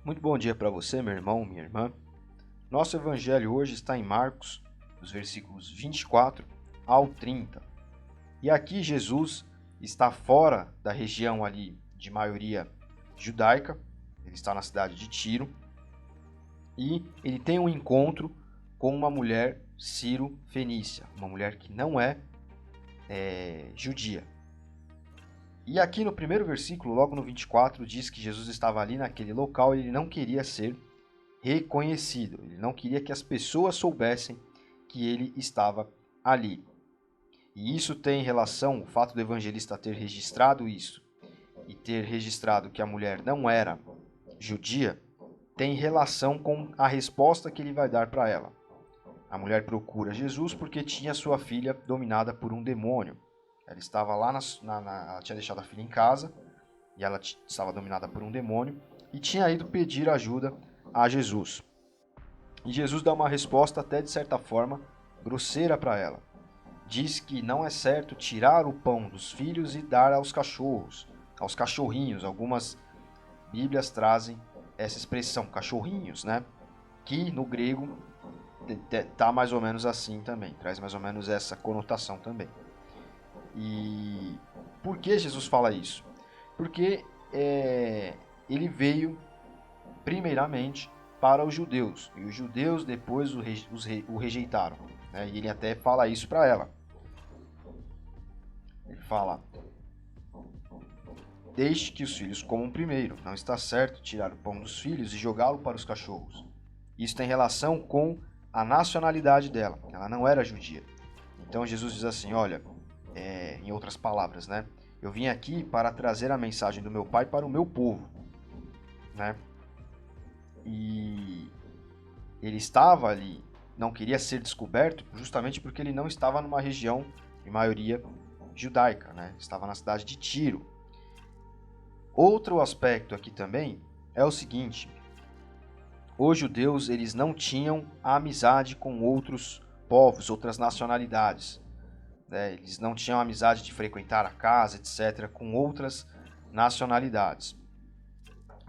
Muito bom dia para você, meu irmão, minha irmã. Nosso evangelho hoje está em Marcos, dos versículos 24 ao 30. E aqui Jesus está fora da região ali de maioria judaica, ele está na cidade de Tiro, e ele tem um encontro com uma mulher sírio-fenícia, uma mulher que não é judia. E aqui no primeiro versículo, logo no 24, diz que Jesus estava ali naquele local e ele não queria ser reconhecido. Ele não queria que as pessoas soubessem que ele estava ali. E isso tem relação, o fato do evangelista ter registrado isso e ter registrado que a mulher não era judia, tem relação com a resposta que ele vai dar para ela. A mulher procura Jesus porque tinha sua filha dominada por um demônio. Ela estava lá, ela tinha deixado a filha em casa e ela estava dominada por um demônio e tinha ido pedir ajuda a Jesus. E Jesus dá uma resposta até de certa forma grosseira para ela. Diz que não é certo tirar o pão dos filhos e dar aos cachorros, aos cachorrinhos. Algumas bíblias trazem essa expressão, cachorrinhos, né? Que no grego tá mais ou menos assim também, traz mais ou menos essa conotação também. E por que Jesus fala isso? Porque ele veio primeiramente para os judeus, e os judeus depois o rejeitaram, né? E ele até fala isso para ela. Ele fala: deixe que os filhos comam primeiro, não está certo tirar o pão dos filhos e jogá-lo para os cachorros. Isso tem relação com a nacionalidade dela, ela não era judia. Então Jesus diz assim, olha, em outras palavras, né? Eu vim aqui para trazer a mensagem do meu Pai para o meu povo, né? E ele estava ali, não queria ser descoberto justamente porque ele não estava numa região de maioria judaica, né? Estava na cidade de Tiro. Outro aspecto aqui também é o seguinte: os judeus eles não tinham amizade com outros povos, outras nacionalidades. Eles não tinham amizade de frequentar a casa, etc., com outras nacionalidades.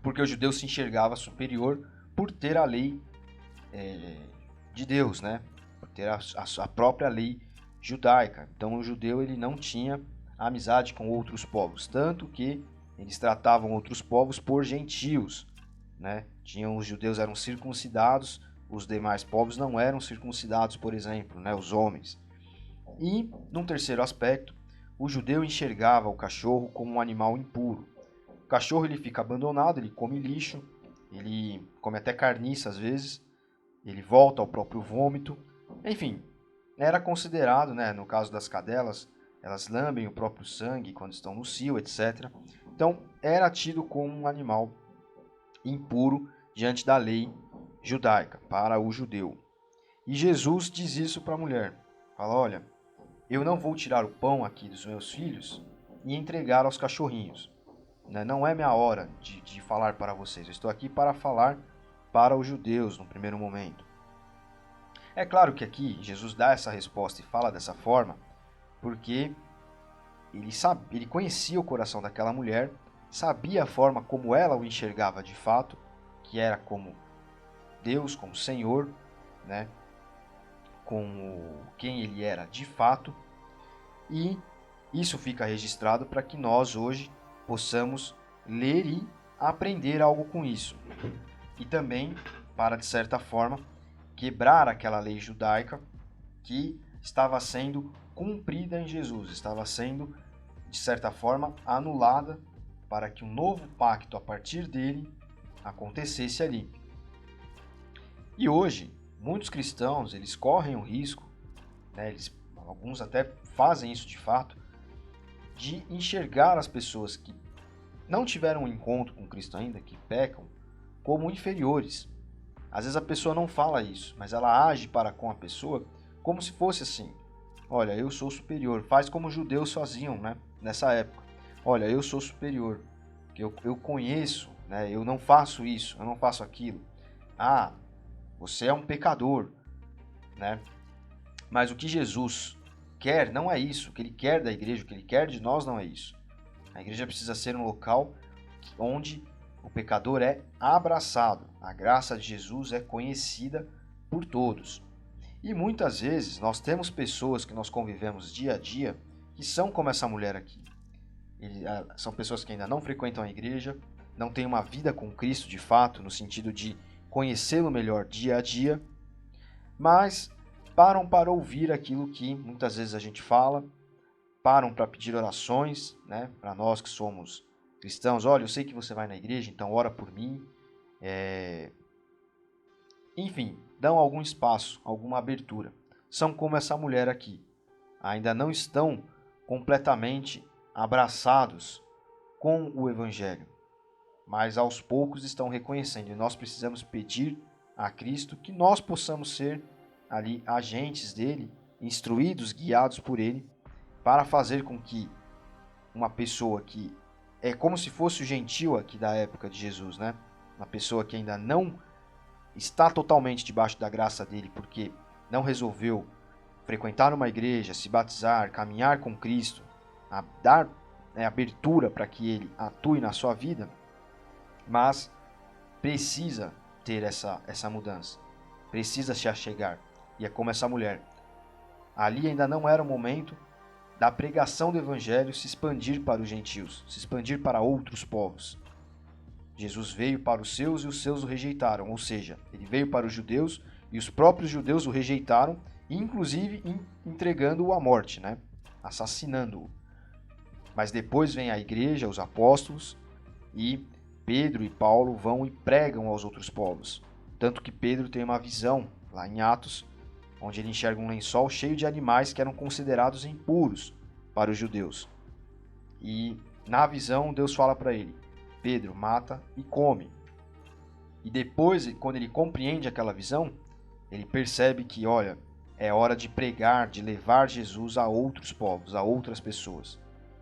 Porque o judeu se enxergava superior por ter a lei de Deus, né? Por ter a própria lei judaica. Então o judeu ele não tinha amizade com outros povos, tanto que eles tratavam outros povos por gentios, né? Os judeus eram circuncidados, os demais povos não eram circuncidados, por exemplo, né? Os homens. E, num terceiro aspecto, o judeu enxergava o cachorro como um animal impuro. O cachorro ele fica abandonado, ele come lixo, ele come até carniça às vezes, ele volta ao próprio vômito. Enfim, era considerado, né, no caso das cadelas, elas lambem o próprio sangue quando estão no cio, etc. Então, era tido como um animal impuro diante da lei judaica, para o judeu. E Jesus diz isso para a mulher. Fala, olha, eu não vou tirar o pão aqui dos meus filhos e entregar aos cachorrinhos. Não é minha hora de falar para vocês. Eu estou aqui para falar para os judeus no primeiro momento. É claro que aqui Jesus dá essa resposta e fala dessa forma porque ele conhecia o coração daquela mulher, sabia a forma como ela o enxergava de fato, que era como Deus, como Senhor, né? Como quem ele era de fato. E isso fica registrado para que nós hoje possamos ler e aprender algo com isso. E também para, de certa forma, quebrar aquela lei judaica que estava sendo cumprida em Jesus, estava sendo, de certa forma, anulada para que um novo pacto a partir dele acontecesse ali. E hoje, muitos cristãos, eles correm o risco, né, alguns até fazem isso de fato, de enxergar as pessoas que não tiveram um encontro com Cristo ainda, que pecam, como inferiores. Às vezes a pessoa não fala isso, mas ela age para com a pessoa como se fosse assim. Olha, eu sou superior. Faz como os judeus faziam, né, nessa época. Olha, eu sou superior. Eu conheço, né, eu não faço isso, eu não faço aquilo. Ah, você é um pecador, né? Mas o que Jesus quer não é isso. O que ele quer da igreja, o que ele quer de nós não é isso. A igreja precisa ser um local onde o pecador é abraçado. A graça de Jesus é conhecida por todos. E muitas vezes nós temos pessoas que nós convivemos dia a dia que são como essa mulher aqui. São pessoas que ainda não frequentam a igreja, não têm uma vida com Cristo de fato, no sentido de conhecê-lo melhor dia a dia, mas param para ouvir aquilo que muitas vezes a gente fala, param para pedir orações, né? Para nós que somos cristãos, olha, eu sei que você vai na igreja, então ora por mim. Enfim, dão algum espaço, alguma abertura. São como essa mulher aqui. Ainda não estão completamente abraçados com o Evangelho, mas aos poucos estão reconhecendo. E nós precisamos pedir a Cristo que nós possamos ser ali agentes dele, instruídos, guiados por ele, para fazer com que uma pessoa que é como se fosse o gentil aqui da época de Jesus, né? Uma pessoa que ainda não está totalmente debaixo da graça dele, porque não resolveu frequentar uma igreja, se batizar, caminhar com Cristo, dar abertura para que ele atue na sua vida, mas precisa ter essa mudança, precisa se achegar. E é como essa mulher. Ali ainda não era o momento da pregação do evangelho se expandir para os gentios, se expandir para outros povos. Jesus veio para os seus e os seus o rejeitaram, ou seja, ele veio para os judeus e os próprios judeus o rejeitaram, inclusive entregando-o à morte, né? Assassinando-o. Mas depois vem a igreja, os apóstolos, e Pedro e Paulo vão e pregam aos outros povos. Tanto que Pedro tem uma visão, lá em Atos, onde ele enxerga um lençol cheio de animais que eram considerados impuros para os judeus. E na visão, Deus fala para ele, Pedro, mata e come. E depois, quando ele compreende aquela visão, ele percebe que, olha, é hora de pregar, de levar Jesus a outros povos, a outras pessoas.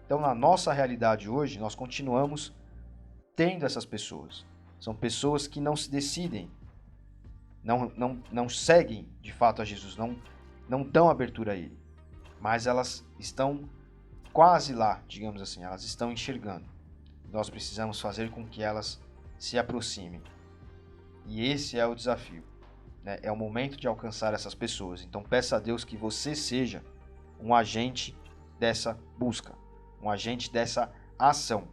Então, na nossa realidade hoje, nós continuamos tendo essas pessoas. São pessoas que não se decidem, não seguem de fato a Jesus, não dão abertura a ele. Mas elas estão quase lá, digamos assim, elas estão enxergando. Nós precisamos fazer com que elas se aproximem. E esse é o desafio, né? É o momento de alcançar essas pessoas. Então peça a Deus que você seja um agente dessa busca, um agente dessa ação,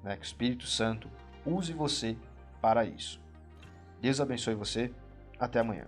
né? Que o Espírito Santo use você para isso. Deus abençoe você. Até amanhã.